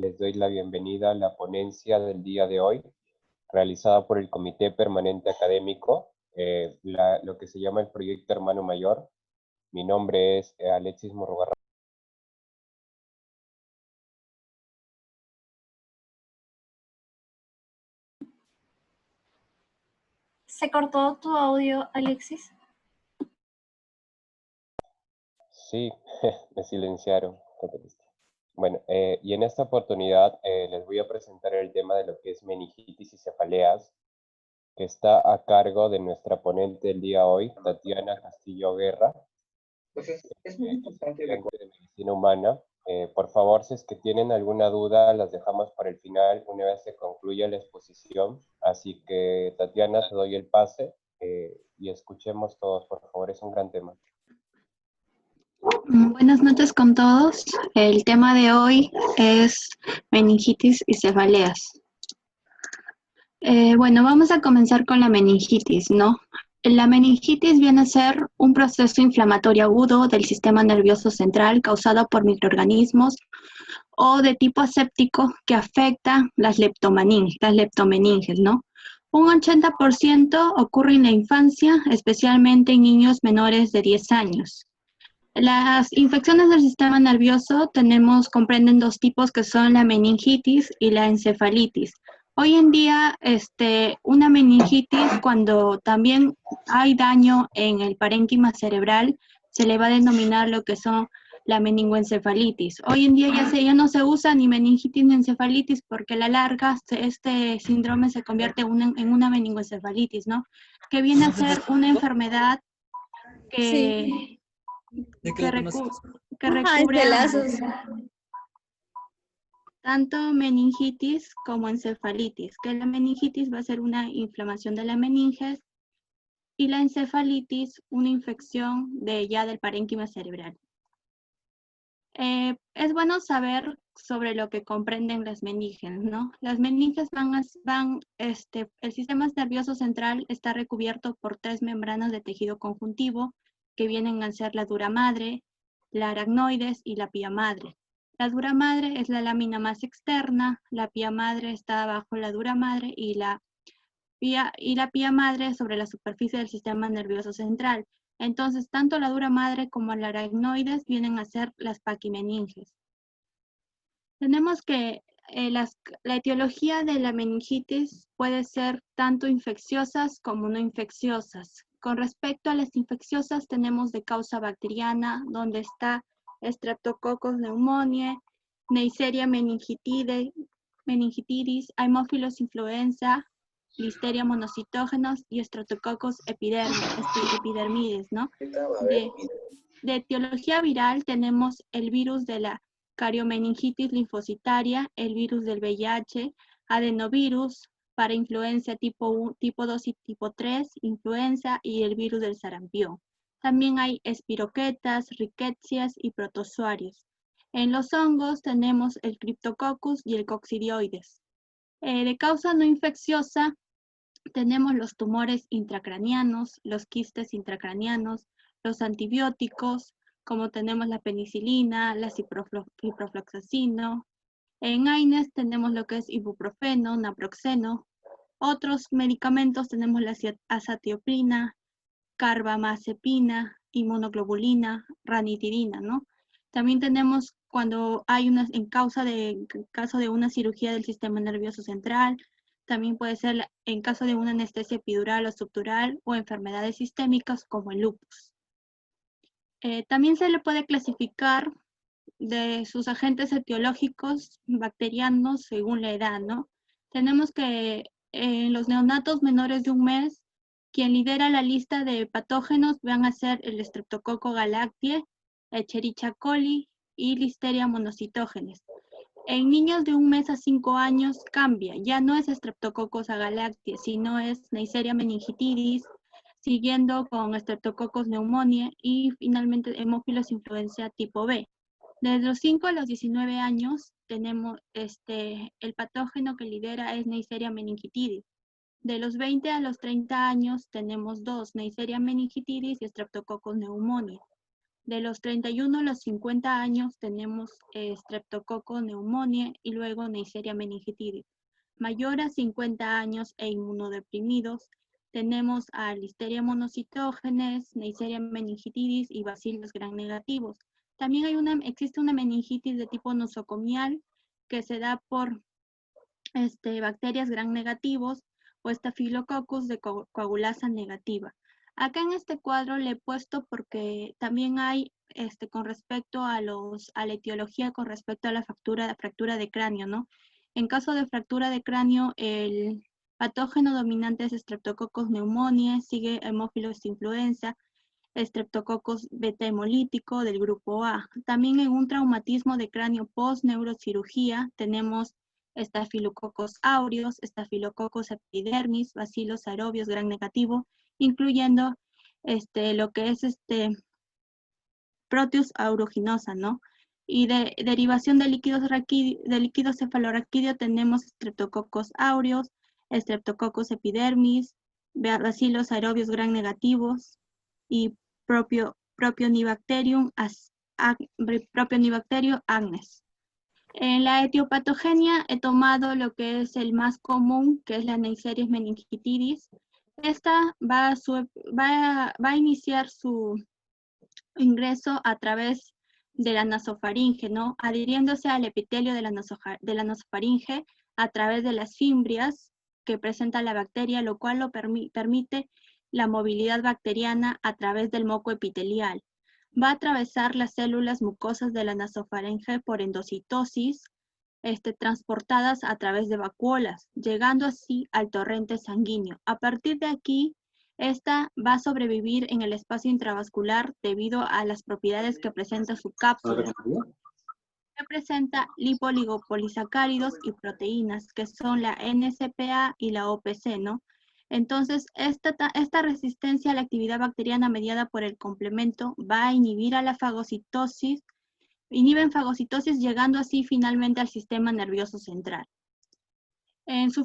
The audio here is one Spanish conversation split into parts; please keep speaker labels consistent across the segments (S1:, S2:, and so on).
S1: les doy la bienvenida a la ponencia del día de hoy, realizada por el Comité Permanente Académico, lo que se llama el Proyecto Hermano Mayor. Mi nombre es Alexis Murrugarra.
S2: ¿Se cortó tu audio, Alexis?
S1: Sí, me silenciaron. Qué triste. Bueno, y en esta oportunidad les voy a presentar el tema de lo que es meningitis y cefaleas, que está a cargo de nuestra ponente el día de hoy, Tatiana Castillo Guerra.
S3: Entonces, es muy importante
S1: de medicina humana. Por favor, si es que tienen alguna duda, las dejamos para el final, una vez que concluya la exposición. Así que, Tatiana, te doy el pase y escuchemos todos, por favor, es un gran tema.
S4: Buenas noches con todos. El tema de hoy es meningitis y cefaleas. Bueno, vamos a comenzar con la meningitis, ¿no? La meningitis viene a ser un proceso inflamatorio agudo del sistema nervioso central causado por microorganismos o de tipo aséptico que afecta las leptomeninges, ¿no? Un 80% ocurre en la infancia, especialmente en niños menores de 10 años. Las infecciones del sistema nervioso comprenden dos tipos que son la meningitis y la encefalitis. Hoy en día, una meningitis, cuando también hay daño en el parénquima cerebral, se le va a denominar lo que son la meningoencefalitis. Hoy en día ya no se usa ni meningitis ni encefalitis porque a la larga este síndrome se convierte en una meningoencefalitis, ¿no? Que viene a ser una enfermedad que recubre tanto meningitis como encefalitis, que la meningitis va a ser una inflamación de la meninges y la encefalitis una infección del parénquima cerebral. Es bueno saber sobre lo que comprenden las meninges, ¿no? Las meninges el sistema nervioso central está recubierto por 3 membranas de tejido conjuntivo que vienen a ser la dura madre, la aracnoides y la pía madre. La dura madre es la lámina más externa, la pía madre está bajo la dura madre y la pía madre sobre la superficie del sistema nervioso central. Entonces, tanto la dura madre como la aracnoides vienen a ser las paquimeninges. Tenemos que la etiología de la meningitis puede ser tanto infecciosas como no infecciosas. Con respecto a las infecciosas, tenemos de causa bacteriana, donde está Streptococcus pneumoniae, Neisseria meningitidis, Haemophilus influenza, Listeria monocitógenos y Streptococcus epidermidis, ¿no? De etiología viral tenemos el virus de la cariomeningitis linfocitaria, el virus del VIH, adenovirus, para influenza tipo 2 y tipo 3, influenza y el virus del sarampión. También hay espiroquetas, ricketsias y protozoarios. En los hongos tenemos el Cryptococcus y el coccidioides. De causa no infecciosa tenemos los tumores intracranianos, los quistes intracranianos, los antibióticos, como tenemos la penicilina, la ciprofloxacino. En AINES tenemos lo que es ibuprofeno, naproxeno. Otros medicamentos tenemos la azatioprina, carbamazepina, inmunoglobulina, ranitidina, ¿no? También tenemos cuando hay en caso de una cirugía del sistema nervioso central, también puede ser en caso de una anestesia epidural o subdural o enfermedades sistémicas como el lupus. También se le puede clasificar de sus agentes etiológicos bacterianos según la edad, ¿no? Tenemos que en los neonatos menores de 1 mes, quien lidera la lista de patógenos van a ser el Streptococcus galactiae, Escherichia coli y Listeria monocitógenes. En niños de 1 mes a 5 años cambia, ya no es Streptococcus galactiae, sino es Neisseria meningitidis, siguiendo con Streptococcus pneumoniae y finalmente Haemophilus influenza tipo B. Desde los 5 a los 19 años tenemos el patógeno que lidera es Neisseria meningitidis. De los 20 a los 30 años tenemos 2, Neisseria meningitidis y Streptococcus pneumoniae. De los 31 a los 50 años tenemos Streptococcus pneumoniae y luego Neisseria meningitidis. Mayor a 50 años e inmunodeprimidos tenemos a Listeria monocytogenes, Neisseria meningitidis y Bacillus gram negativos. También existe una meningitis de tipo nosocomial que se da por bacterias gram negativos o Staphylococcus de coagulasa negativa. Acá en este cuadro le he puesto porque también hay con respecto a la etiología, con respecto a la fractura de cráneo, ¿no? En caso de fractura de cráneo, el patógeno dominante es Streptococcus pneumoniae, sigue Haemophilus influenza, Streptococcus beta hemolítico del grupo A. También en un traumatismo de cráneo post-neurocirugía tenemos Staphylococcus aureus, Staphylococcus epidermis, Bacillus aerobius gram negativo, incluyendo lo que es Proteus aeruginosa, ¿no? Y de derivación de líquido cefalorraquídeo tenemos Streptococcus aureus, Streptococcus epidermis, Bacillus aerobius gram negativos y Propionibacterium agnes. En la etiopatogenia he tomado lo que es el más común, que es la Neisseria meningitidis. Esta va a iniciar su ingreso a través de la nasofaringe, ¿no? Adhiriéndose al epitelio de la nasofaringe a través de las fimbrias que presenta la bacteria, lo cual permite la movilidad bacteriana a través del moco epitelial. Va a atravesar las células mucosas de la nasofaringe por endocitosis, transportadas a través de vacuolas, llegando así al torrente sanguíneo. A partir de aquí, esta va a sobrevivir en el espacio intravascular debido a las propiedades que presenta su cápsula. Que presenta lipooligopolisacáridos y proteínas, que son la NSPA y la OPC, ¿no? Entonces, esta resistencia a la actividad bacteriana mediada por el complemento va a inhibir a la fagocitosis, inhiben fagocitosis llegando así finalmente al sistema nervioso central. En su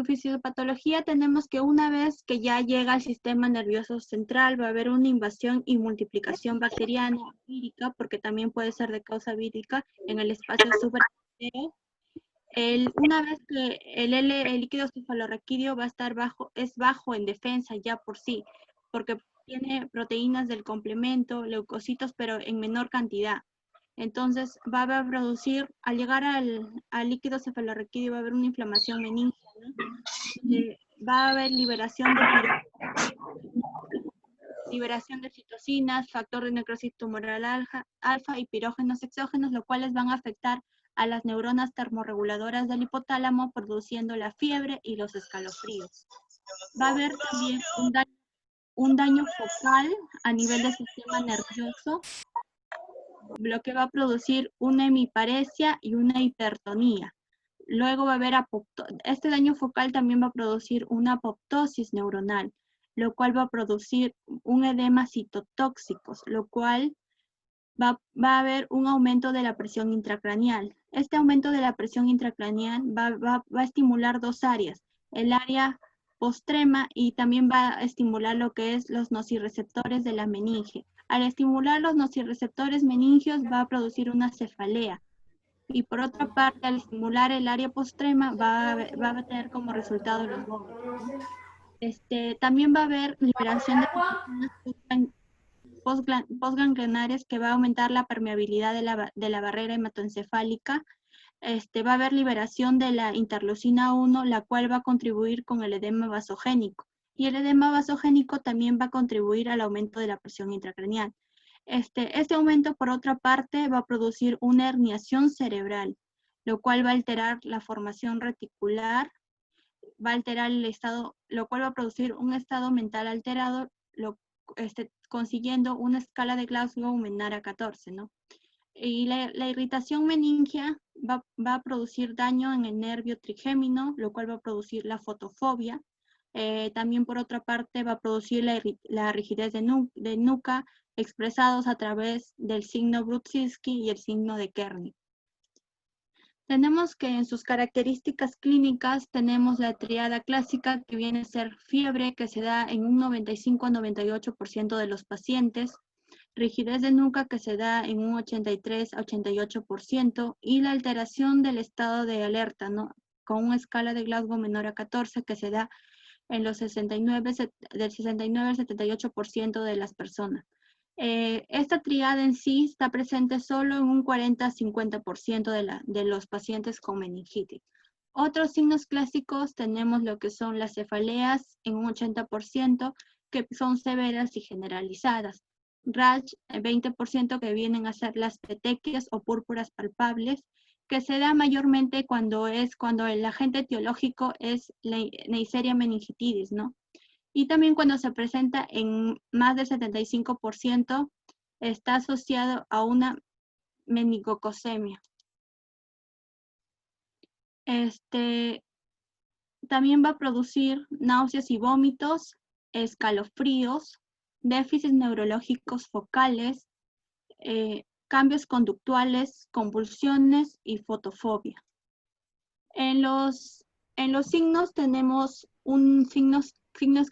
S4: fisiopatología tenemos que una vez que ya llega al sistema nervioso central va a haber una invasión y multiplicación bacteriana vírica, porque también puede ser de causa vírica en el espacio supraepitelial. Una vez que el líquido cefalorraquídeo va a estar bajo en defensa ya por sí, porque tiene proteínas del complemento, leucocitos, pero en menor cantidad. Entonces va a producir, al llegar al líquido cefalorraquídeo va a haber una inflamación meningea, ¿no? Va a haber liberación de citocinas, factor de necrosis tumoral alfa y pirógenos exógenos, los cuales van a afectar a las neuronas termorreguladoras del hipotálamo, produciendo la fiebre y los escalofríos. Va a haber también un daño focal a nivel del sistema nervioso, lo que va a producir una hemiparesia y una hipertonía. Luego va a haber este daño focal también va a producir una apoptosis neuronal, lo cual va a producir un edema citotóxicos, lo cual va a haber un aumento de la presión intracraneal. Este aumento de la presión intracraneal va a estimular dos áreas, el área postrema y también va a estimular lo que es los nociceptores de la meninge. Al estimular los nociceptores meningios va a producir una cefalea. Y por otra parte, al estimular el área postrema va a tener como resultado los vómitos. También va a haber liberación de postganglionares que va a aumentar la permeabilidad de la barrera hematoencefálica. Va a haber liberación de la interleucina 1, la cual va a contribuir con el edema vasogénico. Y el edema vasogénico también va a contribuir al aumento de la presión intracraneal. Este aumento, por otra parte, va a producir una herniación cerebral, lo cual va a alterar la formación reticular, va a alterar el estado, lo cual va a producir un estado mental alterado, consiguiendo una escala de Glasgow menor a 14, ¿no? Y la irritación meningea va a producir daño en el nervio trigémino, lo cual va a producir la fotofobia. También por otra parte va a producir la rigidez de nuca, expresados a través del signo Brudzinski y el signo de Kearney. Tenemos que en sus características clínicas tenemos la triada clásica, que viene a ser fiebre, que se da en un 95 a 98% de los pacientes. rigidez de nuca que se da en un 83 a 88% y la alteración del estado de alerta, ¿no? Con una escala de Glasgow menor a 14 que se da en los del 69 al 78% de las personas. Esta triada en sí está presente solo en un 40 a 50% de los pacientes con meningitis. Otros signos clásicos tenemos lo que son las cefaleas en un 80%, que son severas y generalizadas. Rash, 20% que vienen a ser las petequias o púrpuras palpables, que se da mayormente cuando el agente etiológico es la Neisseria meningitidis, ¿no? Y también cuando se presenta en más del 75%, está asociado a una meningococcemia. También va a producir náuseas y vómitos, escalofríos, déficits neurológicos focales, cambios conductuales, convulsiones y fotofobia. En los signos tenemos signos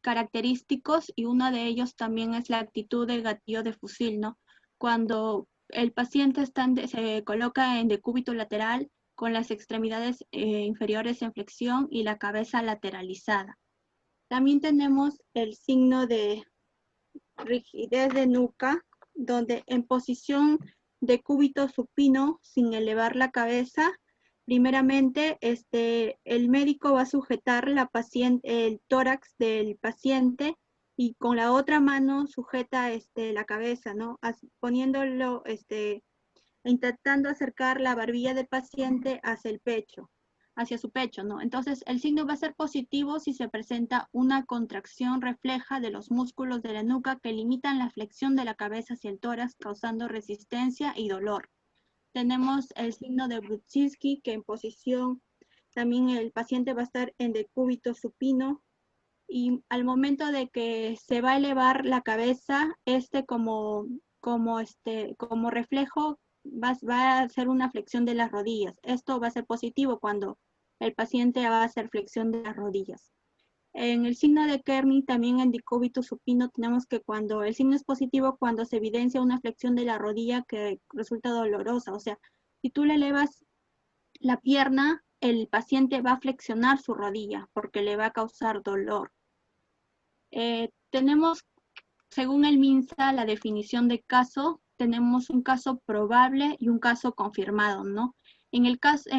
S4: característicos y uno de ellos también es la actitud del gatillo de fusil, ¿no? Cuando el paciente se coloca en decúbito lateral con las extremidades inferiores en flexión y la cabeza lateralizada. También tenemos el signo de rigidez de nuca, donde en posición de cúbito supino sin elevar la cabeza, primeramente el médico va a sujetar el tórax del paciente y con la otra mano sujeta la cabeza, ¿no? Poniéndolo, intentando acercar la barbilla del paciente hacia su pecho, ¿no? Entonces, el signo va a ser positivo si se presenta una contracción refleja de los músculos de la nuca que limitan la flexión de la cabeza hacia el tórax, causando resistencia y dolor. Tenemos el signo de Brudzinski, que en posición, también el paciente va a estar en decúbito supino, y al momento de que se va a elevar la cabeza, como reflejo, va a hacer una flexión de las rodillas. Esto va a ser positivo cuando el paciente va a hacer flexión de las rodillas. En el signo de Kearney, también en decúbito supino, tenemos que cuando el signo es positivo, cuando se evidencia una flexión de la rodilla que resulta dolorosa. O sea, si tú le elevas la pierna, el paciente va a flexionar su rodilla porque le va a causar dolor. Tenemos, según el MINSA, la definición de caso, tenemos un caso probable y un caso confirmado, ¿no? En el caso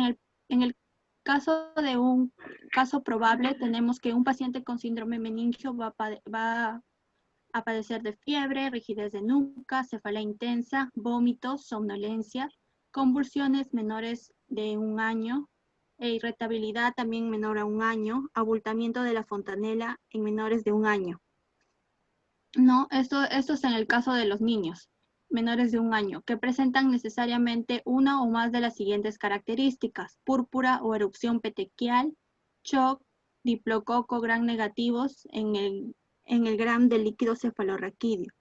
S4: de un caso probable, tenemos que un paciente con síndrome meningio va a padecer de fiebre, rigidez de nuca, cefalea intensa, vómitos, somnolencia, convulsiones menores de 1 año, irritabilidad también menor a 1 año, abultamiento de la fontanela en menores de 1 año. No, esto es en el caso de los niños menores de 1 año, que presentan necesariamente una o más de las siguientes características: púrpura o erupción petequial, shock, diplococo gram negativos en el gram de líquido cefalorraquídeo.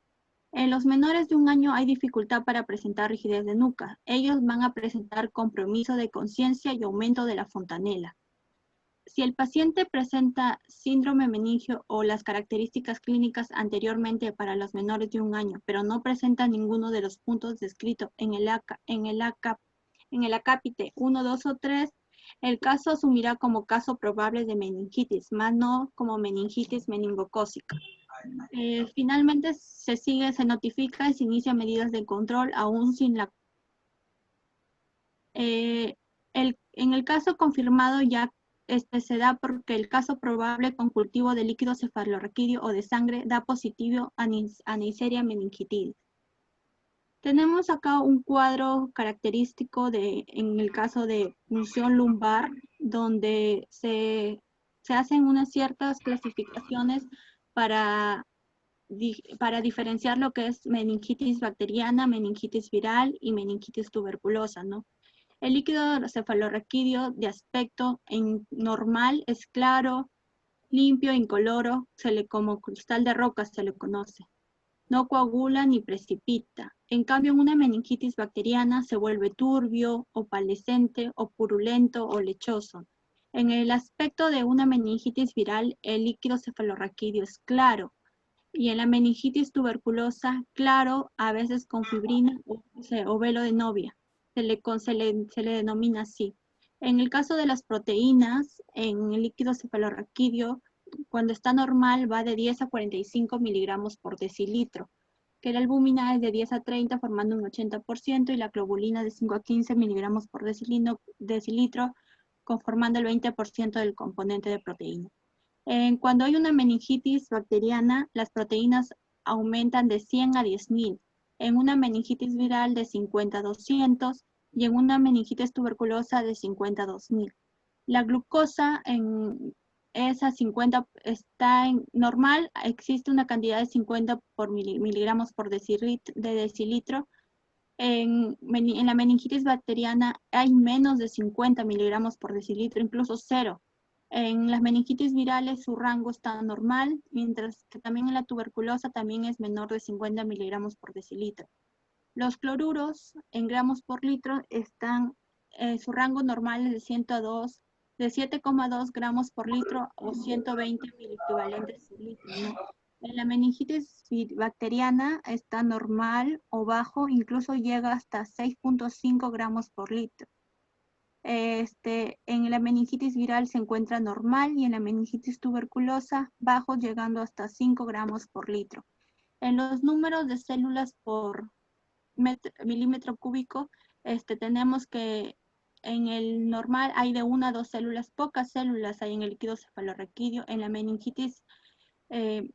S4: En los menores de 1 año hay dificultad para presentar rigidez de nuca. Ellos van a presentar compromiso de conciencia y aumento de la fontanela. Si el paciente presenta síndrome meningio o las características clínicas anteriormente para los menores de 1 año, pero no presenta ninguno de los puntos descritos en el acápite 1, 2 o 3, el caso asumirá como caso probable de meningitis, más no como meningitis meningocócica. Finalmente se notifica y se inicia medidas de control aún sin la... en el caso confirmado ya se da porque el caso probable con cultivo de líquido cefalorraquídeo o de sangre da positivo a Neisseria meningitidis. Tenemos acá un cuadro característico en el caso de punción lumbar, donde se hacen unas ciertas clasificaciones para diferenciar lo que es meningitis bacteriana, meningitis viral y meningitis tuberculosa, ¿no? El líquido cefalorraquídeo de aspecto normal es claro, limpio, incoloro, como cristal de roca se le conoce. No coagula ni precipita. En cambio, en una meningitis bacteriana se vuelve turbio, opalescente, o purulento o lechoso. En el aspecto de una meningitis viral, el líquido cefalorraquídeo es claro. Y en la meningitis tuberculosa, claro, a veces con fibrina o velo de novia. Se le denomina así. En el caso de las proteínas, en el líquido cefalorraquídeo, cuando está normal va de 10 a 45 miligramos por decilitro, que la albúmina es de 10 a 30 formando un 80% y la globulina de 5 a 15 miligramos por decilitro conformando el 20% del componente de proteína. Cuando hay una meningitis bacteriana, las proteínas aumentan de 100 a 10.000. En una meningitis viral de 50 a 200 y en una meningitis tuberculosa de 50 a 2.000. La glucosa en esa 50 está en normal, existe una cantidad de 50 por miligramos por decilitro. En la meningitis bacteriana hay menos de 50 miligramos por decilitro, incluso cero. En las meningitis virales su rango está normal, mientras que también en la tuberculosa también es menor de 50 miligramos por decilitro. Los cloruros en gramos por litro están, su rango normal es de 7,2 gramos por litro o 120 miliequivalentes por litro, ¿no? En la meningitis bacteriana está normal o bajo, incluso llega hasta 6,5 gramos por litro. En la meningitis viral se encuentra normal y en la meningitis tuberculosa bajo, llegando hasta 5 gramos por litro. En los números de células por milímetro cúbico, tenemos que en el normal hay de 1 a 2 células, pocas células hay en el líquido cefalorraquídeo. En la meningitis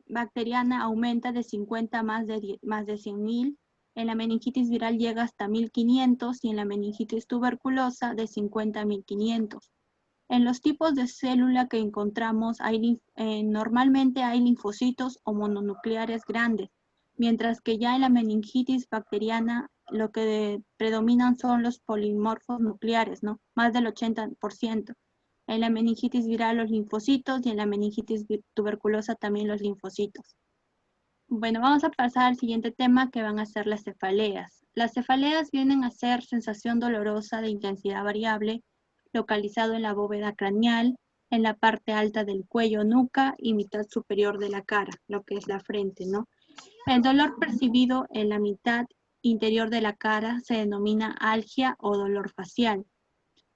S4: bacteriana aumenta de 50 a más de 100.000. En la meningitis viral llega hasta 1.500 y en la meningitis tuberculosa de 50 a 1.500. En los tipos de célula que encontramos, normalmente hay linfocitos o mononucleares grandes, mientras que ya en la meningitis bacteriana lo que predominan son los polimorfos nucleares, ¿no? Más del 80%. En la meningitis viral los linfocitos y en la meningitis tuberculosa también los linfocitos. Bueno, vamos a pasar al siguiente tema que van a ser las cefaleas. Las cefaleas vienen a ser sensación dolorosa de intensidad variable, localizado en la bóveda craneal, en la parte alta del cuello, nuca y mitad superior de la cara, lo que es la frente, ¿no? El dolor percibido en la mitad interior de la cara se denomina algia o dolor facial.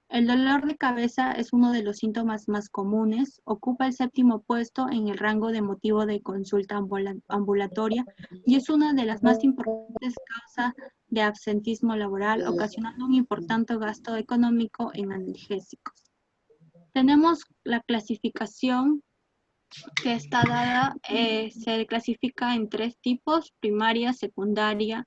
S4: El dolor de cabeza es uno de los síntomas más comunes, ocupa el 7º puesto en el rango de motivo de consulta ambulatoria y es una de las más importantes causas de absentismo laboral, ocasionando un importante gasto económico en analgésicos. Tenemos la clasificación que está dada, se clasifica en 3 tipos: primaria, secundaria,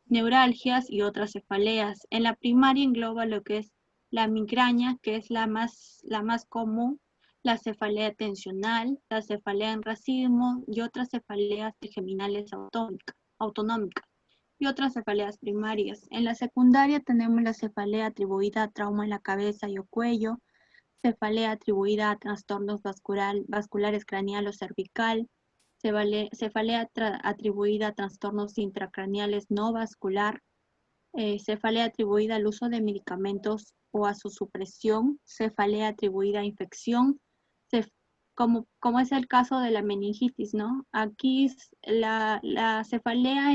S4: neuralgias y otras cefaleas. En la primaria engloba lo que es la migraña, que es la más común, la cefalea tensional, la cefalea en racimo y otras cefaleas trigeminales autonómicas y otras cefaleas primarias. En la secundaria tenemos la cefalea atribuida a trauma en la cabeza y o cuello, cefalea atribuida a trastornos vasculares craneal o cervical, cefalea atribuida a trastornos intracraneales no vascular, cefalea atribuida al uso de medicamentos o a su supresión, cefalea atribuida a infección, como es el caso de la meningitis, ¿no? Aquí la cefalea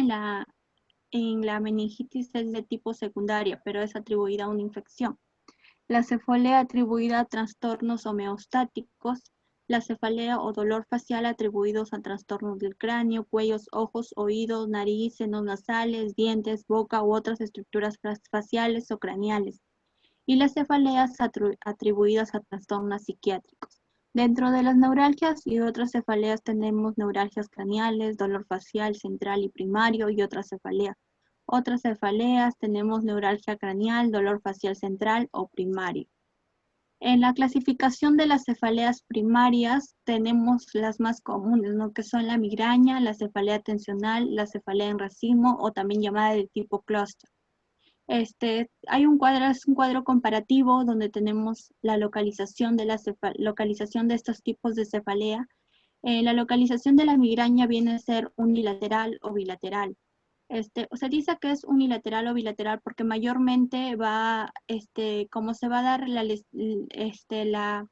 S4: en la meningitis es de tipo secundaria, pero es atribuida a una infección. La cefalea atribuida a trastornos homeostáticos, la cefalea o dolor facial atribuidos a trastornos del cráneo, cuellos, ojos, oídos, nariz, senos nasales, dientes, boca u otras estructuras faciales o craneales, y las cefaleas atribuidas a trastornos psiquiátricos. Dentro de las neuralgias y otras cefaleas tenemos neuralgias craneales, dolor facial central y primario y otras cefaleas. Otras cefaleas tenemos neuralgia craneal, dolor facial central o primario. En la clasificación de las cefaleas primarias tenemos las más comunes, ¿no? Que son la migraña, la cefalea tensional, la cefalea en racimo o también llamada de tipo clúster. Hay un cuadro comparativo donde tenemos la localización de estos tipos de cefalea. La localización de la migraña viene a ser unilateral o bilateral. Se dice que es unilateral o bilateral porque mayormente como se va a dar la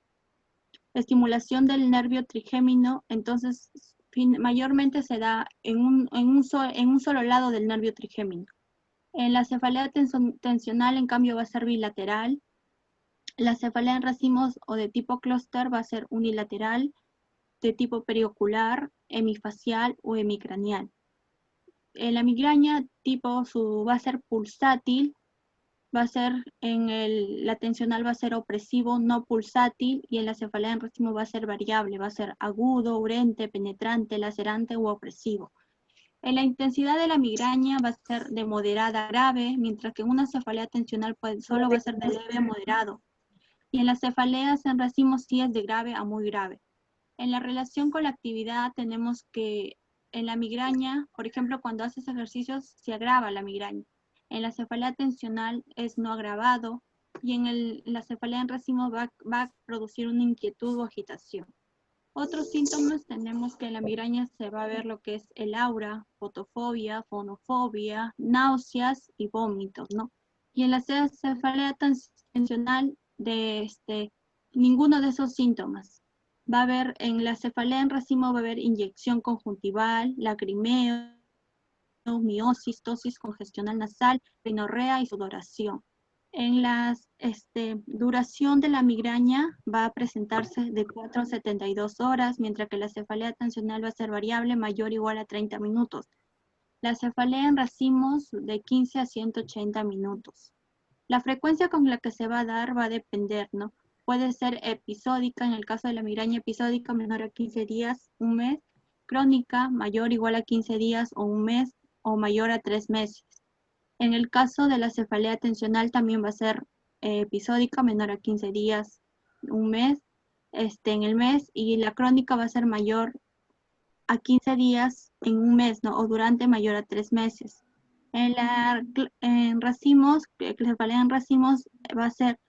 S4: estimulación del nervio trigémino, entonces mayormente se da en un solo lado del nervio trigémino. En la cefalea tensional, en cambio, va a ser bilateral. La cefalea en racimos o de tipo clúster va a ser unilateral, de tipo periocular, hemifacial o hemicraneal. En la migraña va a ser pulsátil, va a ser la tensional va a ser opresivo, no pulsátil, y en la cefalea en racimo va a ser variable, va a ser agudo, urente, penetrante, lacerante u opresivo. En la intensidad de la migraña va a ser de moderada a grave, mientras que en una cefalea tensional solo va a ser de leve a moderado. Y en las cefaleas en racimos sí es de grave a muy grave. En la relación con la actividad tenemos que en la migraña, por ejemplo, cuando haces ejercicios se agrava la migraña. En la cefalea tensional es no agravado y en la cefalea en racimo va a producir una inquietud o agitación. Otros síntomas tenemos que en la migraña se va a ver lo que es el aura, fotofobia, fonofobia, náuseas y vómitos, ¿no? Y en la cefalea tensional ninguno de esos síntomas. Va a haber en la cefalea en racimo va a haber inyección conjuntival, lacrimeo, miosis, tosis congestional nasal, rinorrea y sudoración. En la duración de la migraña va a presentarse de 4 a 72 horas, mientras que la cefalea tensional va a ser variable, mayor o igual a 30 minutos. La cefalea en racimos de 15 a 180 minutos. La frecuencia con la que se va a dar va a depender, ¿no? Puede ser episódica, en el caso de la migraña episódica, menor a 15 días, un mes. Crónica, mayor o igual a 15 días o un mes, o mayor a 3 meses. En el caso de la cefalea tensional también va a ser episódica, menor a 15 días, un mes, en el mes, y la crónica va a ser mayor a 15 días en un mes, ¿no? O durante mayor a 3 meses. En racimos, cefalea en racimos va a ser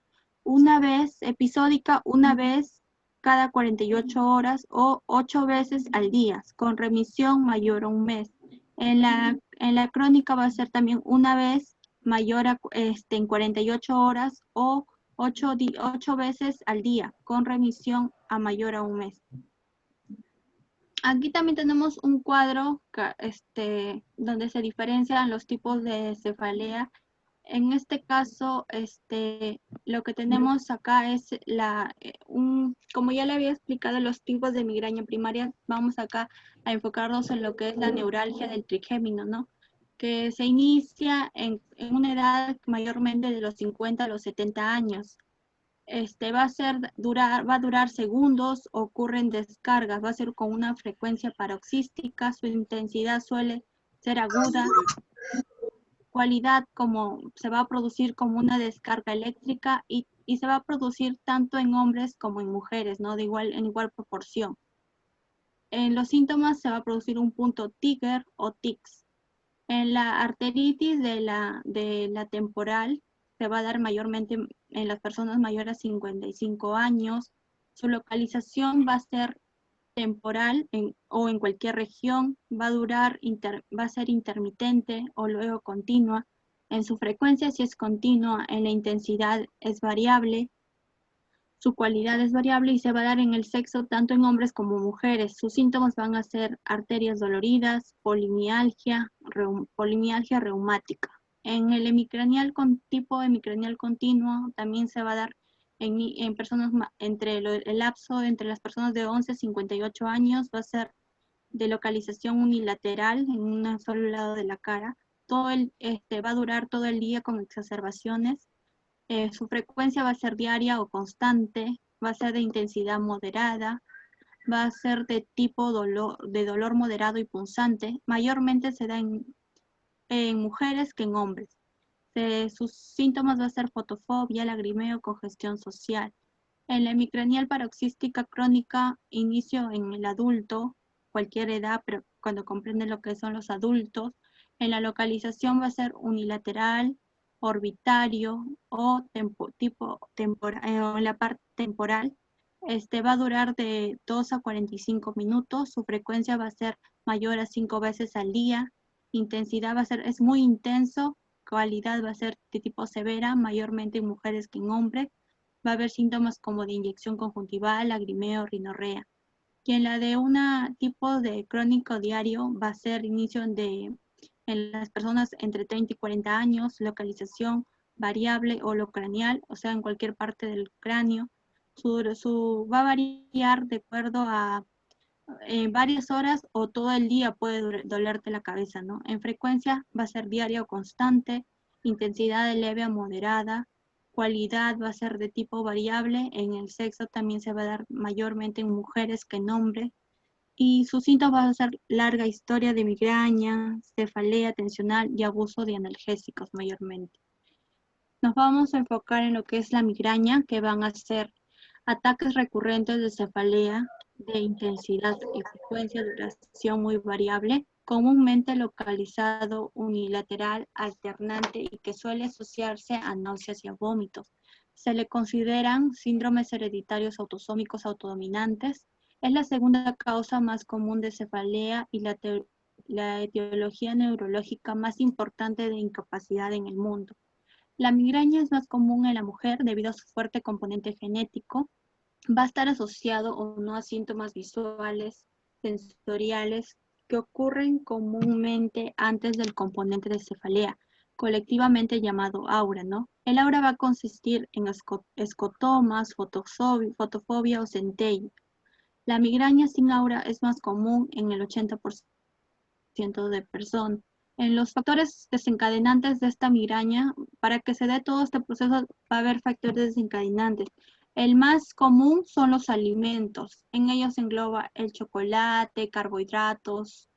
S4: una vez episódica, una vez cada 48 horas o 8 veces al día, con remisión mayor a un mes. En la crónica va a ser también una vez mayor a, en 48 horas o 8 veces al día, con remisión a mayor a un mes. Aquí también tenemos un cuadro donde se diferencian los tipos de cefalea. En este caso, lo que tenemos acá es como ya le había explicado los tipos de migraña primaria, vamos acá a enfocarnos en lo que es la neuralgia del trigémino, ¿no? Que se inicia en una edad mayormente de los 50 a los 70 años. Va a durar segundos, ocurre en descargas, va a ser con una frecuencia paroxística, su intensidad suele ser aguda, cualidad como se va a producir como una descarga eléctrica y se va a producir tanto en hombres como en mujeres, ¿no? En igual proporción. En los síntomas se va a producir un punto trigger o tics. En la arteritis de la temporal se va a dar mayormente en las personas mayores a 55 años. Su localización va a ser temporal o en cualquier región, va a ser intermitente o luego continua. En su frecuencia si es continua, en la intensidad es variable, su cualidad es variable y se va a dar en el sexo tanto en hombres como mujeres. Sus síntomas van a ser arterias doloridas, polimialgia reumática. En el hemicraneal con tipo hemicraneal continuo también se va a dar en personas entre el lapso entre las personas de 11 a 58 años, va a ser de localización unilateral en un solo lado de la cara. Va a durar todo el día con exacerbaciones. Su frecuencia va a ser diaria o constante, va a ser de intensidad moderada, va a ser de tipo de dolor moderado y punzante. Mayormente se da en mujeres que en hombres. Sus síntomas va a ser fotofobia, lagrimeo, congestión social. En la hemicraneal paroxística crónica, inicio en el adulto, cualquier edad, pero cuando comprende lo que son los adultos. En la localización va a ser unilateral, orbitario o en la parte temporal. Va a durar de 2 a 45 minutos. Su frecuencia va a ser mayor a 5 veces al día. Intensidad es muy intenso. Cualidad va a ser de tipo severa, mayormente en mujeres que en hombres. Va a haber síntomas como de inyección conjuntival, lagrimeo, rinorrea. Y en la de un tipo de crónico diario va a ser inicio en las personas entre 30 y 40 años, localización variable o locranial, o sea, en cualquier parte del cráneo. Va a variar de acuerdo a varias horas o todo el día puede dolerte la cabeza, ¿no? En frecuencia va a ser diaria o constante, intensidad de leve a moderada, cualidad va a ser de tipo variable, en el sexo también se va a dar mayormente en mujeres que en hombres, y sus síntomas van a ser larga historia de migraña, cefalea tensional y abuso de analgésicos mayormente. Nos vamos a enfocar en lo que es la migraña, que van a ser ataques recurrentes de cefalea de intensidad y frecuencia de duración muy variable, comúnmente localizado unilateral, alternante y que suele asociarse a náuseas y a vómitos. Se le consideran síndromes hereditarios autosómicos autodominantes. Es la segunda causa más común de cefalea y la etiología neurológica más importante de incapacidad en el mundo. La migraña es más común en la mujer debido a su fuerte componente genético. Va a estar asociado o no a síntomas visuales, sensoriales, que ocurren comúnmente antes del componente de cefalea, colectivamente llamado aura, ¿no? El aura va a consistir en escotomas, fotofobia o centello. La migraña sin aura es más común en el 80% de personas. En los factores desencadenantes de esta migraña, para que se dé todo este proceso, va a haber factores desencadenantes. El más común son los alimentos. En ellos engloba el chocolate, carbohidratos,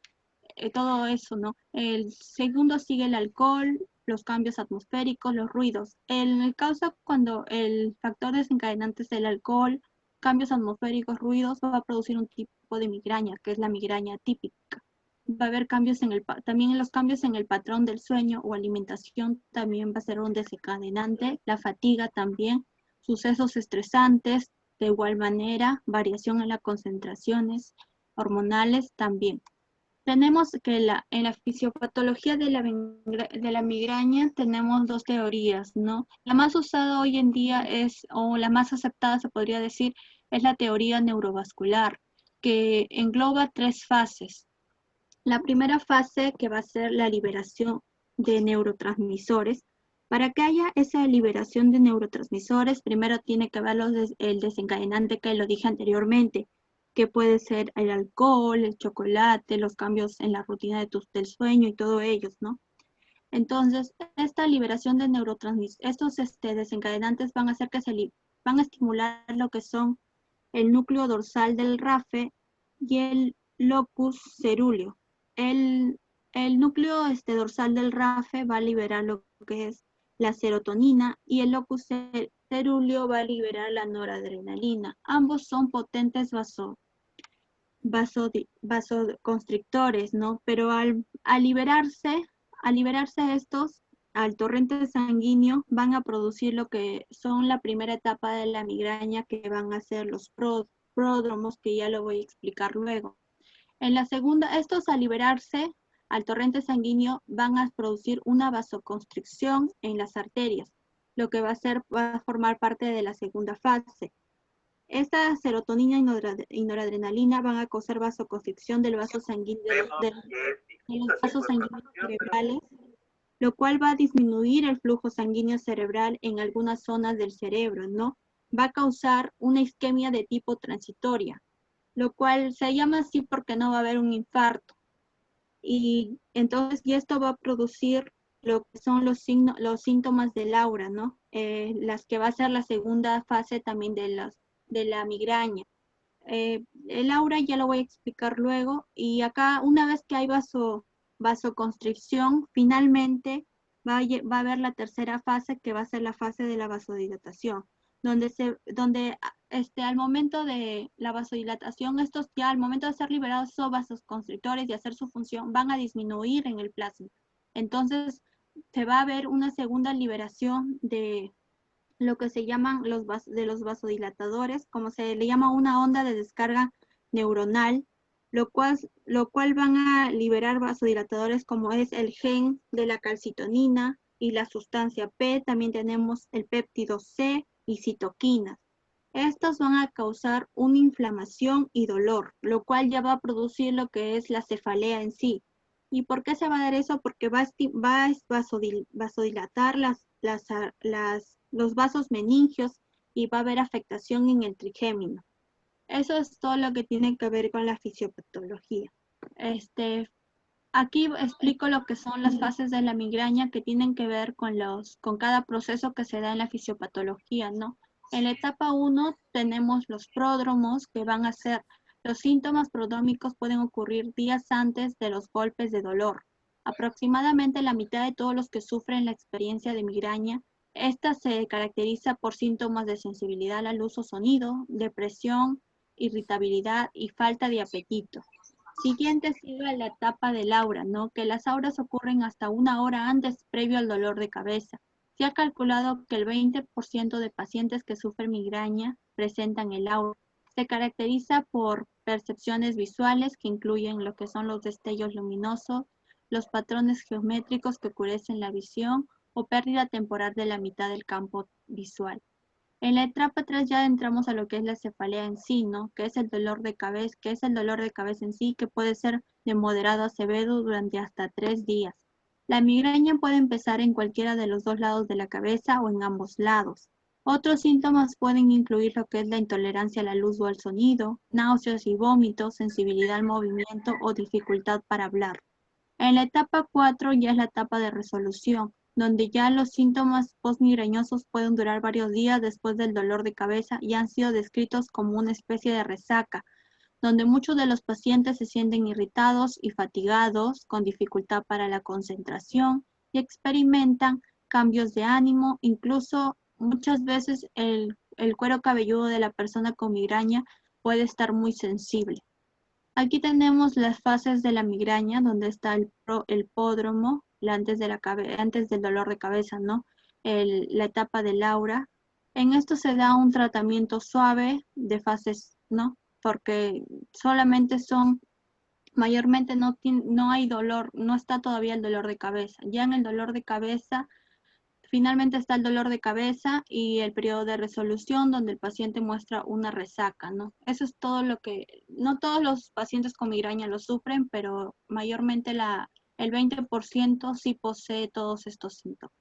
S4: todo eso, ¿no? El segundo sigue el alcohol, los cambios atmosféricos, los ruidos. En el caso cuando el factor desencadenante es el alcohol, cambios atmosféricos, ruidos, va a producir un tipo de migraña, que es la migraña típica. Va a haber cambios también en los cambios en el patrón del sueño o alimentación también va a ser un desencadenante, la fatiga también, sucesos estresantes, de igual manera, variación en las concentraciones hormonales también. Tenemos que en la fisiopatología de la migraña tenemos dos teorías, ¿no? La más usada hoy en día o la más aceptada se podría decir, es la teoría neurovascular, que engloba tres fases. La primera fase, que va a ser la liberación de neurotransmisores. Para que haya esa liberación de neurotransmisores, primero tiene que haber el desencadenante que lo dije anteriormente, que puede ser el alcohol, el chocolate, los cambios en la rutina del sueño y todo ellos, ¿no? Entonces, esta liberación de neurotransmisores, estos desencadenantes van a hacer van a estimular lo que son el núcleo dorsal del RAFE y el locus cerúleo. El núcleo dorsal del RAFE va a liberar lo que es la serotonina y el locus cerúleo va a liberar la noradrenalina. Ambos son potentes vasoconstrictores, ¿no? Pero al liberarse estos, al torrente sanguíneo, van a producir lo que son la primera etapa de la migraña, que van a ser los pródromos, que ya lo voy a explicar luego. En la segunda, estos al liberarse al torrente sanguíneo van a producir una vasoconstricción en las arterias, lo que va a formar parte de la segunda fase. Esta serotonina y noradrenalina van a causar vasoconstricción del vaso sanguíneo, de los vasos sanguíneos cerebrales, lo cual va a disminuir el flujo sanguíneo cerebral en algunas zonas del cerebro, ¿no? Va a causar una isquemia de tipo transitoria, lo cual se llama así porque no va a haber un infarto. Y entonces, y esto va a producir lo que son los síntomas del aura, ¿no? Las que va a ser la segunda fase también de la migraña. El aura ya lo voy a explicar luego, y acá una vez que hay vasoconstricción, finalmente va a haber la tercera fase, que va a ser la fase de la vasodilatación, donde al momento de la vasodilatación, estos ya al momento de ser liberados esos vasoconstrictores y hacer su función, van a disminuir en el plasma. Entonces se va a ver una segunda liberación de lo que se llaman los vasodilatadores, como se le llama una onda de descarga neuronal, lo cual van a liberar vasodilatadores como es el gen de la calcitonina y la sustancia P. También tenemos el péptido C y citoquinas. Estos van a causar una inflamación y dolor, lo cual ya va a producir lo que es la cefalea en sí. ¿Y por qué se va a dar eso? Porque va a vasodilatar los vasos meningios y va a haber afectación en el trigémino. Eso es todo lo que tiene que ver con la fisiopatología. Aquí explico lo que son las fases de la migraña que tienen que ver con cada proceso que se da en la fisiopatología, ¿no? En la etapa 1 tenemos los pródromos, que van a ser, los síntomas prodrómicos pueden ocurrir días antes de los golpes de dolor. Aproximadamente la mitad de todos los que sufren la experiencia de migraña, esta se caracteriza por síntomas de sensibilidad a la luz o sonido, depresión, irritabilidad y falta de apetito. Siguiente sigue la etapa del aura, ¿no? Que las auras ocurren hasta 1 hora antes, previo al dolor de cabeza. Se ha calculado que el 20% de pacientes que sufren migraña presentan el aura. Se caracteriza por percepciones visuales que incluyen lo que son los destellos luminosos, los patrones geométricos que oscurecen la visión o pérdida temporal de la mitad del campo visual. En la etapa 3 ya entramos a lo que es la cefalea en sí, ¿no? Que es el dolor de cabeza, en sí, que puede ser de moderado a severo durante hasta 3 días. La migraña puede empezar en cualquiera de los 2 lados de la cabeza o en ambos lados. Otros síntomas pueden incluir lo que es la intolerancia a la luz o al sonido, náuseas y vómitos, sensibilidad al movimiento o dificultad para hablar. En la etapa 4 ya es la etapa de resolución, donde ya los síntomas postmigrañosos pueden durar varios días después del dolor de cabeza y han sido descritos como una especie de resaca, donde muchos de los pacientes se sienten irritados y fatigados, con dificultad para la concentración y experimentan cambios de ánimo, incluso muchas veces el cuero cabelludo de la persona con migraña puede estar muy sensible. Aquí tenemos las fases de la migraña, donde está el pródromo, antes del dolor de cabeza, ¿no? La etapa del aura. En esto se da un tratamiento suave de fases, ¿no? Porque mayormente no hay dolor, no está todavía el dolor de cabeza. Ya en el dolor de cabeza, finalmente está el dolor de cabeza y el periodo de resolución donde el paciente muestra una resaca, ¿no? Eso es todo no todos los pacientes con migraña lo sufren, pero mayormente el 20% sí posee todos estos síntomas.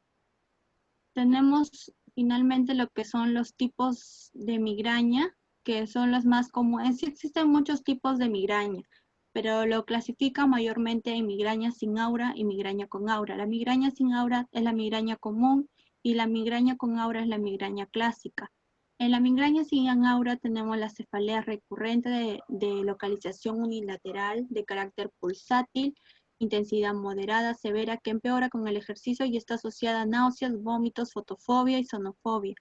S4: Tenemos finalmente lo que son los tipos de migraña, que son los más comunes. Sí existen muchos tipos de migraña, pero lo clasifica mayormente en migraña sin aura y migraña con aura. La migraña sin aura es la migraña común y la migraña con aura es la migraña clásica. En la migraña sin aura tenemos la cefalea recurrente de localización unilateral de carácter pulsátil, intensidad moderada, severa, que empeora con el ejercicio y está asociada a náuseas, vómitos, fotofobia y sonofobia.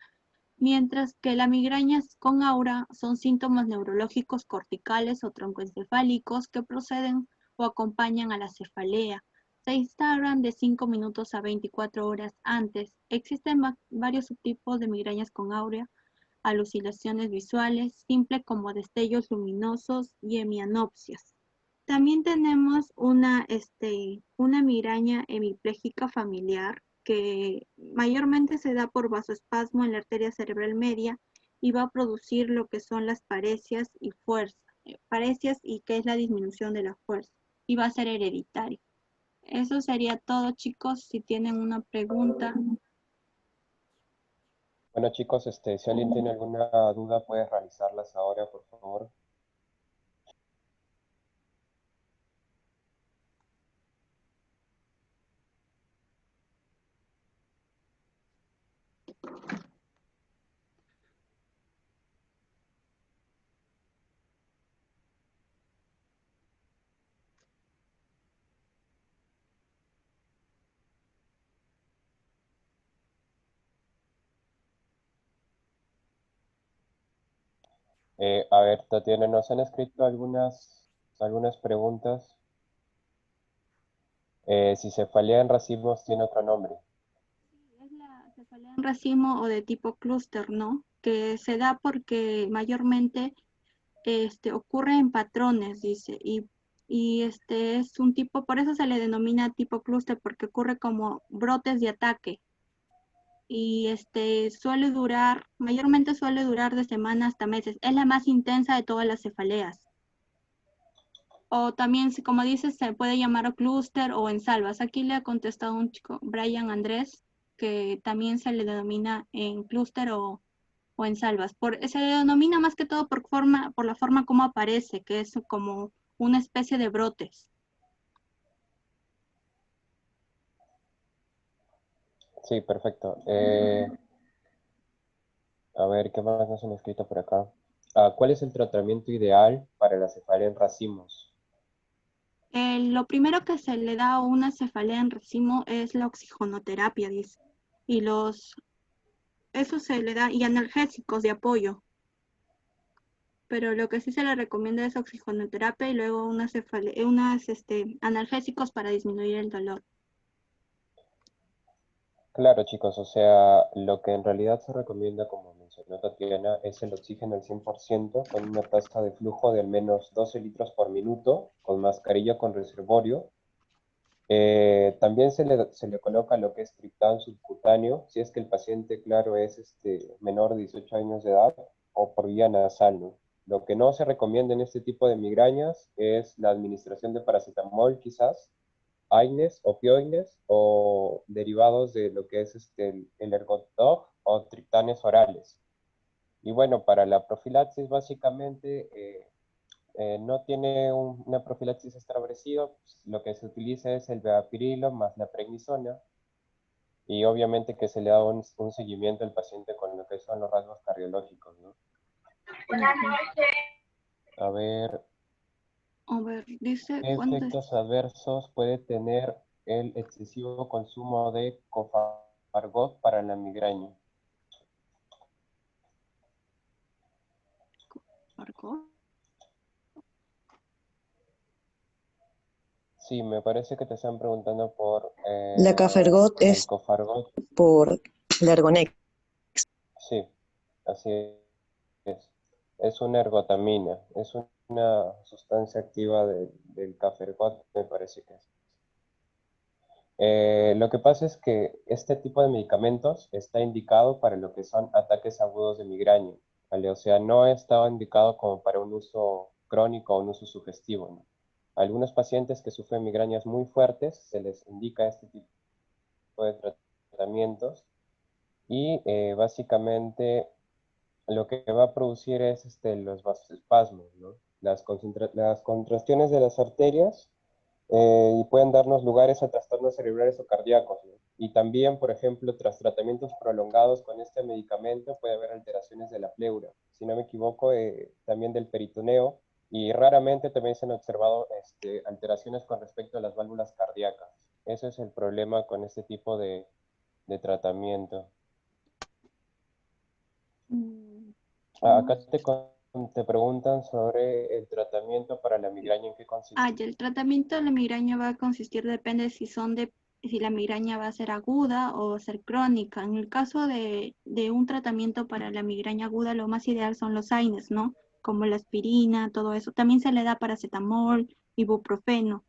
S4: Mientras que la migraña con aura son síntomas neurológicos corticales o troncoencefálicos que proceden o acompañan a la cefalea. Se instauran de 5 minutos a 24 horas antes. Existen varios subtipos de migrañas con aura, alucinaciones visuales, simple como destellos luminosos y hemianopsias. También tenemos una migraña hemipléjica familiar que mayormente se da por vasoespasmo en la arteria cerebral media y va a producir lo que son las paresias y fuerza. Paresias y que es la disminución de la fuerza y va a ser hereditario. Eso sería todo, chicos. Si tienen una pregunta.
S1: Bueno, chicos, si alguien tiene alguna duda, puede realizarlas ahora, por favor. A ver, Tatiana, nos han escrito algunas preguntas. Si cefalea en racimos tiene otro nombre.
S4: Es la cefalea en racimo o de tipo clúster, ¿no? Que se da porque mayormente ocurre en patrones, dice, y es un tipo, por eso se le denomina tipo clúster, porque ocurre como brotes de ataque. y mayormente suele durar de semanas hasta meses. Es la más intensa de todas las cefaleas. O también, como dices, se puede llamar clúster o en salvas. Aquí le ha contestado un chico, Brian Andrés, que también se le denomina en clúster o en salvas. Se le denomina más que todo por la forma como aparece, que es como una especie de brotes.
S1: Sí, perfecto. A ver, ¿qué más nos han escrito por acá? ¿Cuál es el tratamiento ideal para la cefalea en racimos?
S4: Lo primero que se le da a una cefalea en racimo es la oxigenoterapia, dice. Eso se le da, y analgésicos de apoyo. Pero lo que sí se le recomienda es oxigenoterapia y luego unos analgésicos para disminuir el dolor.
S1: Claro, chicos, o sea, lo que en realidad se recomienda, como mencionó Tatiana, es el oxígeno al 100% con una tasa de flujo de al menos 12 litros por minuto, con mascarilla con reservorio. También se le coloca lo que es triptán subcutáneo, si es que el paciente, claro, es menor de 18 años de edad, o por vía nasal, ¿no? Lo que no se recomienda en este tipo de migrañas es la administración de paracetamol, quizás, AINES, opioides o derivados de lo que es el ergodoc o triptanes orales. Y bueno, para la profilaxis básicamente no tiene una profilaxis establecida, pues, lo que se utiliza es el beapirilo más la prednisona y obviamente que se le da un seguimiento al paciente con lo que son los rasgos cardiológicos, ¿no? A ver,
S4: A ver, dice,
S1: ¿qué
S4: ¿cuánto es?
S1: efectos adversos puede tener el excesivo consumo de cofargot para la migraña?
S4: ¿Marcó?
S1: Sí, me parece que te están preguntando por
S5: La Cafergot
S1: el
S5: es
S1: cofargot.
S5: por la Ergonex.
S1: Sí, así es. Es una ergotamina, es una sustancia activa del cafergot, me parece que es. Lo que pasa es que este tipo de medicamentos está indicado para lo que son ataques agudos de migraña, ¿vale? O sea, no estaba indicado como para un uso crónico o un uso sugestivo, ¿no? A algunos pacientes que sufren migrañas muy fuertes se les indica este tipo de tratamientos y básicamente lo que va a producir es los vasoespasmos, ¿no? Las contracciones de las arterias y pueden darnos lugares a trastornos cerebrales o cardíacos, ¿no? Y también, por ejemplo, tras tratamientos prolongados con este medicamento puede haber alteraciones de la pleura, si no me equivoco, también del peritoneo, y raramente también se han observado alteraciones con respecto a las válvulas cardíacas. Ese es el problema con este tipo de tratamiento. Acá te preguntan sobre el tratamiento para la migraña, ¿en qué consiste?
S4: Y el tratamiento de la migraña va a consistir, depende si la migraña va a ser aguda o va a ser crónica. En el caso de un tratamiento para la migraña aguda, lo más ideal son los AINES, ¿no? Como la aspirina, todo eso. También se le da paracetamol, ibuprofeno.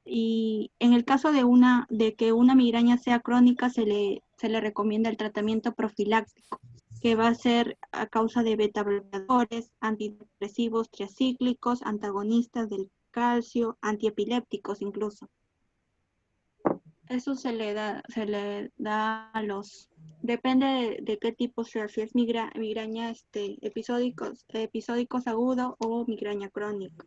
S4: Y en el caso de que una migraña sea crónica, se le recomienda el tratamiento profiláctico, que va a ser a causa de beta bloqueadores, antidepresivos triacíclicos, antagonistas del calcio, antiepilépticos incluso. Eso se le da depende de qué tipo sea, si es migraña episódicos agudos o migraña crónica.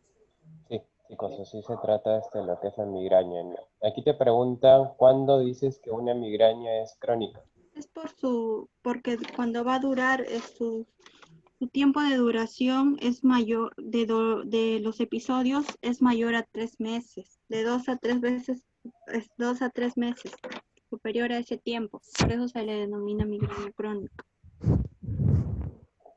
S1: Sí, chicos, así se trata lo que es la migraña, ¿no? Aquí te preguntan, ¿cuándo dices que una migraña es crónica?
S4: Es porque cuando va a durar, su tiempo de duración es mayor, de los episodios es mayor a 3 meses, de 2 a 3 veces, 2 a 3 meses, superior a ese tiempo. Por eso se le denomina migraña crónica.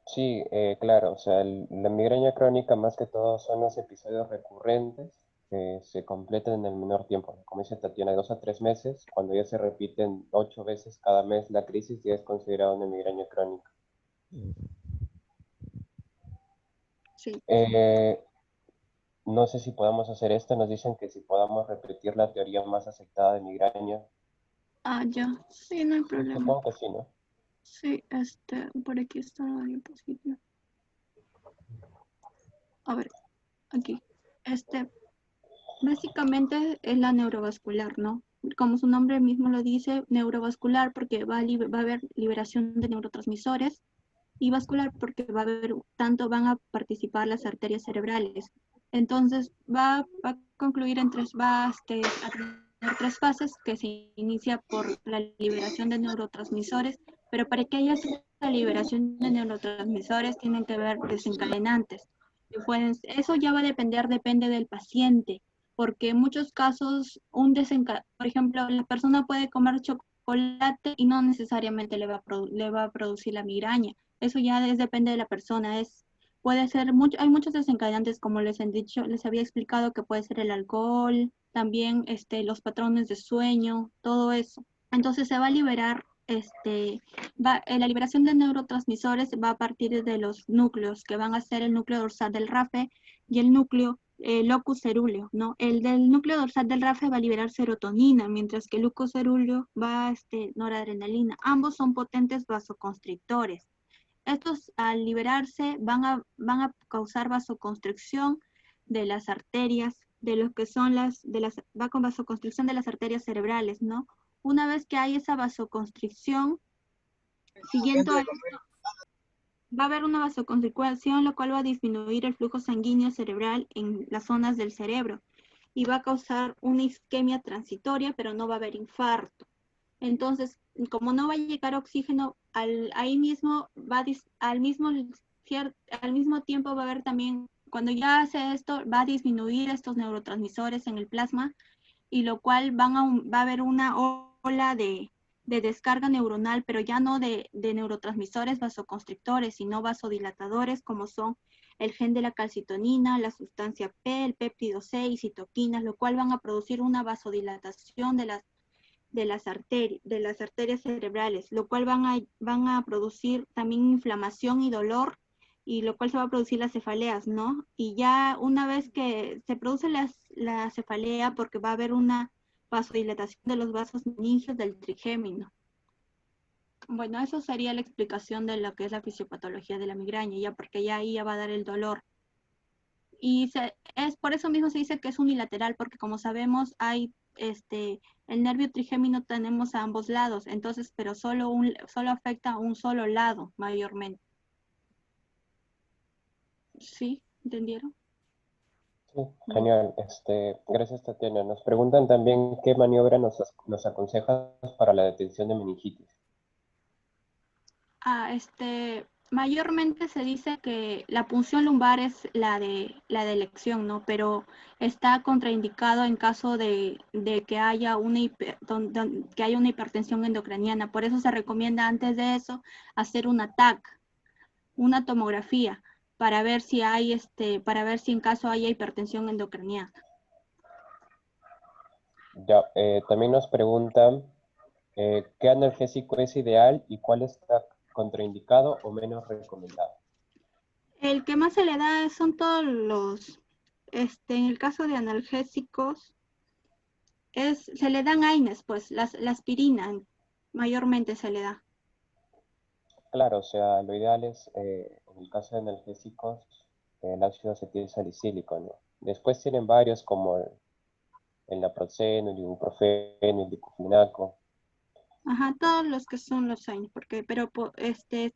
S1: Sí, claro, o sea, la migraña crónica más que todo son los episodios recurrentes que se completan en el menor tiempo. Como dice Tatiana, de 2 a 3 meses, cuando ya se repiten 8 veces cada mes la crisis, ya es considerada una migraña crónica.
S4: Sí.
S1: No sé si podamos hacer esto, nos dicen que si podamos repetir la teoría más aceptada de migraña.
S4: Ah, ya. Sí, no hay problema.
S1: Supongo que sí, ¿no?
S4: Sí, por aquí está la diapositiva. A ver, aquí. Básicamente es la neurovascular, ¿no? Como su nombre mismo lo dice, neurovascular porque va a haber liberación de neurotransmisores y vascular porque van a participar las arterias cerebrales. Entonces va a concluir a tener tres fases que se inicia por la liberación de neurotransmisores, pero para que haya esa liberación de neurotransmisores tienen que haber desencadenantes. Eso ya va a depende del paciente, porque en muchos casos, por ejemplo, la persona puede comer chocolate y no necesariamente le va a producir la migraña. Eso ya depende de la persona. Puede ser hay muchos desencadenantes, como les había explicado, que puede ser el alcohol, también los patrones de sueño, todo eso. Entonces se va a liberar, la liberación de neurotransmisores va a partir de los núcleos, que van a ser el núcleo dorsal del RAFE y el núcleo locus cerúleo, ¿no? El del núcleo dorsal del RAFE va a liberar serotonina, mientras que el locus cerúleo va a noradrenalina. Ambos son potentes vasoconstrictores. Estos al liberarse van a causar vasoconstricción de las arterias, de lo que son va con vasoconstricción de las arterias cerebrales, ¿no? Una vez que hay esa vasoconstricción, siguiendo a esto, va a haber una vasoconstricción, lo cual va a disminuir el flujo sanguíneo cerebral en las zonas del cerebro y va a causar una isquemia transitoria, pero no va a haber infarto. Entonces, como no va a llegar oxígeno, ahí mismo al mismo tiempo va a haber también, cuando ya hace esto, va a disminuir estos neurotransmisores en el plasma, y lo cual va a haber una ola de descarga neuronal, pero ya no de neurotransmisores vasoconstrictores, sino vasodilatadores, como son el gen de la calcitonina, la sustancia P, el péptido C y citoquinas, lo cual van a producir una vasodilatación de las arterias cerebrales, lo cual van a producir también inflamación y dolor, y lo cual se va a producir las cefaleas, ¿no? Y ya una vez que se produce la cefalea, porque va a haber una vasodilatación de los vasos meningios del trigémino. Bueno, eso sería la explicación de lo que es la fisiopatología de la migraña, ya porque ya ahí ya va a dar el dolor. Y por eso mismo se dice que es unilateral, porque como sabemos hay el nervio trigémino tenemos a ambos lados, entonces, pero solo afecta a un solo lado mayormente. ¿Sí? ¿Entendieron?
S1: Sí, genial. Gracias, Tatiana. Nos preguntan también qué maniobra nos aconsejas para la detención de meningitis.
S4: Mayormente se dice que la punción lumbar es la de elección, ¿no? Pero está contraindicado en caso de que haya que haya una hipertensión endocraniana. Por eso se recomienda antes de eso hacer un TAC, una tomografía, para ver si en caso haya hipertensión endocraniana.
S1: Ya, también nos preguntan qué analgésico es ideal y cuál está contraindicado o menos recomendado.
S4: El que más se le da son todos en el caso de analgésicos, se le dan AINES, pues, la aspirina mayormente se le da.
S1: Claro, o sea, lo ideal es, en el caso de analgésicos, el ácido acetilsalicílico, ¿no? Después tienen varios como el naproxeno, el ibuprofeno, el diclofenaco.
S4: Ajá, todos los que son los AINES,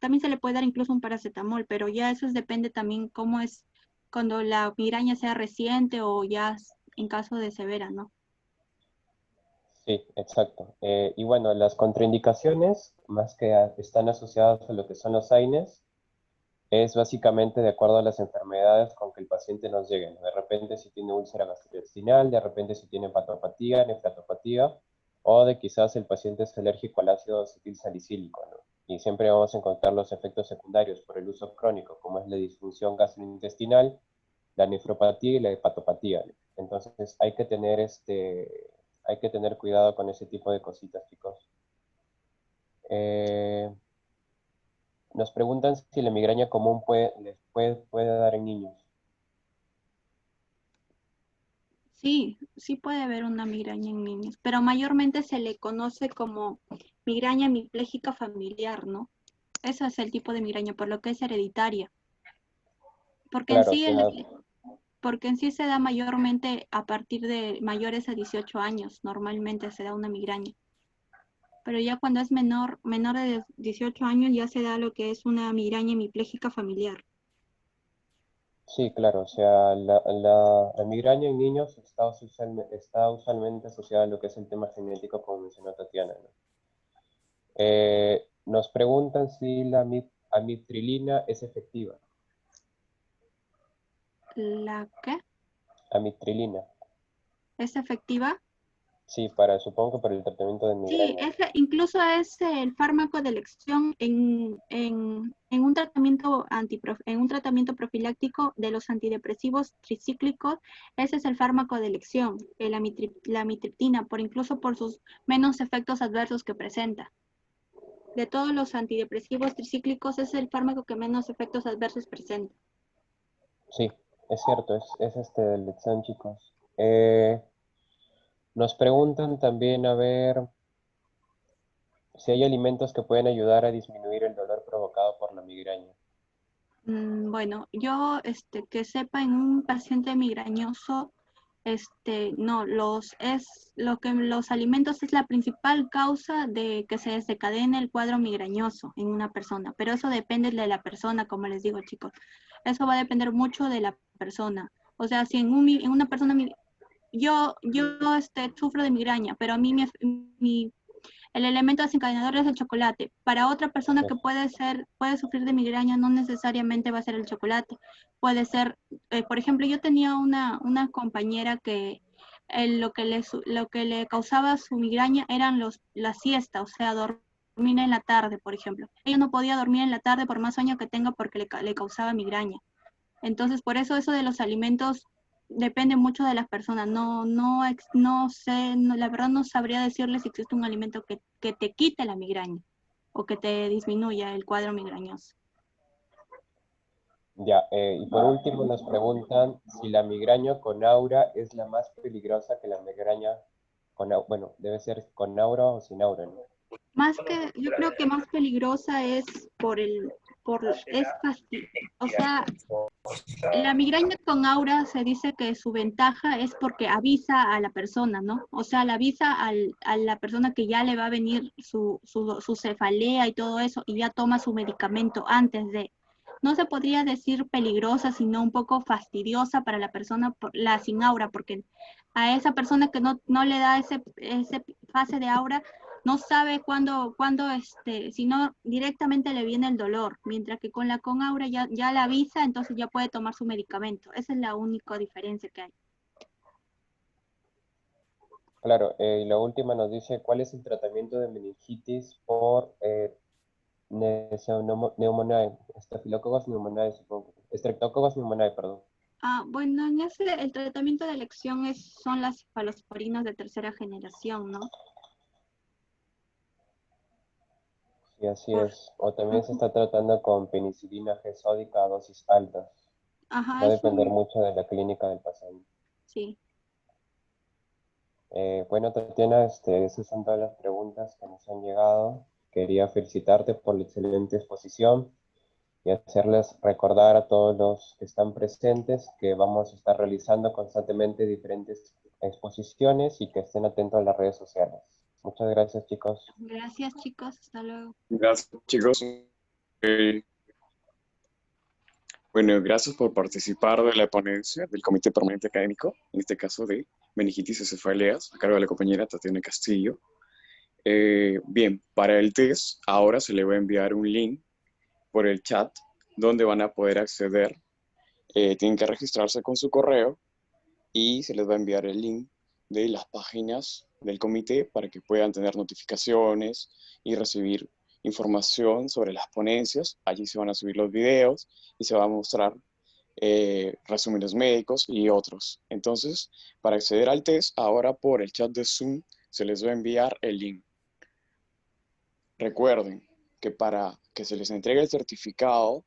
S4: también se le puede dar incluso un paracetamol, pero ya eso depende también cómo es cuando la migraña sea reciente o ya en caso de severa, ¿no?
S1: Sí, exacto. Y bueno, las contraindicaciones, más que están asociadas a lo que son los AINES, es básicamente de acuerdo a las enfermedades con que el paciente nos llegue, ¿no? De repente si tiene úlcera gastrointestinal, de repente si tiene hepatopatía, nefratopatía, o de quizás el paciente es alérgico al ácido acetilsalicílico, ¿no? Y siempre vamos a encontrar los efectos secundarios por el uso crónico, como es la disfunción gastrointestinal, la nefropatía y la hepatopatía, ¿no? Entonces hay que tener cuidado con ese tipo de cositas, chicos. Nos preguntan si la migraña común puede dar en niños.
S4: Sí, sí puede haber una migraña en niños, pero mayormente se le conoce como migraña hemipléjica familiar, ¿no? Ese es el tipo de migraña, por lo que es hereditaria. Porque en
S1: Claro, o
S4: sí,
S1: sea,
S4: porque en sí se da mayormente a partir de mayores a 18 años, normalmente se da una migraña. Pero ya cuando es menor de 18 años, ya se da lo que es una migraña hemipléjica familiar.
S1: sí, claro, o sea, la migraña en niños está usualmente asociada a lo que es el tema genético, como mencionó Tatiana, ¿no? Nos preguntan si la amitrilina es efectiva.
S4: ¿La qué?
S1: Amitrilina,
S4: ¿Es efectiva?
S1: sí, supongo que para el tratamiento de
S4: Sí,
S1: migraña.
S4: incluso es el fármaco de elección en un tratamiento en un tratamiento profiláctico de los antidepresivos tricíclicos. Ese es el fármaco de elección, la amitriptina, incluso por sus menos efectos adversos que presenta. De todos los antidepresivos tricíclicos, es el fármaco que menos efectos adversos presenta.
S1: Sí, es cierto, es este el examen, chicos. Nos preguntan también, a ver, si hay alimentos que pueden ayudar a disminuir el dolor provocado por la migraña.
S4: Bueno, yo que sepa en un paciente migrañoso, no, los alimentos es la principal causa de que se desencadene el cuadro migrañoso en una persona, pero eso depende de la persona, como les digo, chicos. Eso va a depender mucho de la persona. O sea, si en una persona, yo sufro de migraña, pero a mí el elemento desencadenador es el chocolate. Para otra persona que puede sufrir de migraña, no necesariamente va a ser el chocolate. Puede ser, por ejemplo, yo tenía una compañera que lo que le causaba su migraña eran la siesta, o sea, dormir en la tarde, por ejemplo. Ella no podía dormir en la tarde por más sueño que tenga porque le causaba migraña. Entonces, por eso de los alimentos depende mucho de las personas. No sé, la verdad no sabría decirles si existe un alimento que te quite la migraña o que te disminuya el cuadro migrañoso.
S1: Ya, y por último nos preguntan si la migraña con aura es la más peligrosa que la migraña bueno, debe ser con aura o sin aura, ¿no?
S4: Yo creo que más peligrosa es o sea, la migraña con aura se dice que su ventaja es porque avisa a la persona, ¿no? O sea, le avisa a la persona que ya le va a venir su cefalea y todo eso y ya toma su medicamento antes de. No se podría decir peligrosa, sino un poco fastidiosa para la persona, la sin aura, porque a esa persona que no le da ese fase de aura, no sabe si no directamente le viene el dolor, mientras que con aura ya la avisa, entonces ya puede tomar su medicamento. Esa es la única diferencia que hay.
S1: Claro, y la última nos dice, ¿cuál es el tratamiento de meningitis por Pneumoniae, Staphylococcus pneumoniae, supongo. Streptococcus pneumoniae, perdón.
S4: Bueno, el tratamiento de elección son las cefalosporinas de tercera generación, ¿no?
S1: Sí, así
S4: Por,
S1: es. O también se está tratando con penicilina G sódica a dosis altas.
S4: ajá,
S1: Va a depender mucho de la clínica del paciente.
S4: sí.
S1: Bueno, Tatiana, esas son todas las preguntas que nos han llegado. Quería felicitarte por la excelente exposición y hacerles recordar a todos los que están presentes que vamos a estar realizando constantemente diferentes exposiciones y que estén atentos a las redes sociales. Muchas gracias, chicos.
S4: Gracias, chicos. Hasta luego.
S6: Gracias, chicos. Bueno, gracias por participar de la ponencia del Comité Permanente Académico, en este caso de meningitis y cefaleas, a cargo de la compañera Tatiana Castillo. Bien, para el test, ahora se le va a enviar un link por el chat donde van a poder acceder. Tienen que registrarse con su correo y se les va a enviar el link de las páginas del comité para que puedan tener notificaciones y recibir información sobre las ponencias. Allí se van a subir los videos y se va a mostrar resúmenes médicos y otros. Entonces, para acceder al test, ahora por el chat de Zoom se les va a enviar el link. Recuerden que para que se les entregue el certificado,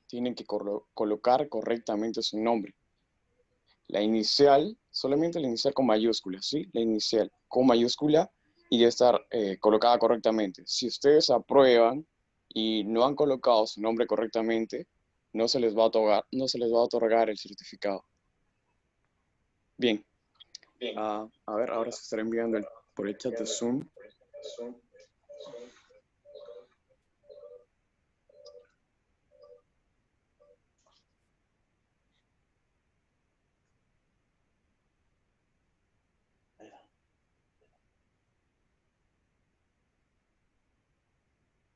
S6: tienen que colocar correctamente su nombre. La inicial solamente la inicial con mayúscula, ¿sí? La inicial con mayúscula y debe estar colocada correctamente. Si ustedes aprueban y no han colocado su nombre correctamente, no se les va a otorgar el certificado. Bien. A ver, ahora se estará enviando por el chat de Zoom.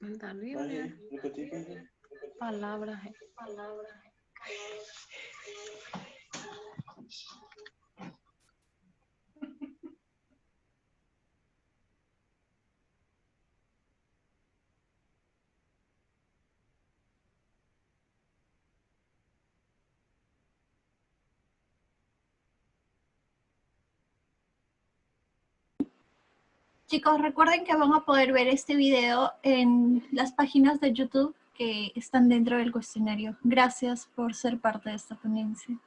S7: Dale, palabras.
S2: Chicos, recuerden que van a poder ver este video en las páginas de YouTube que están dentro del cuestionario. Gracias por ser parte de esta ponencia.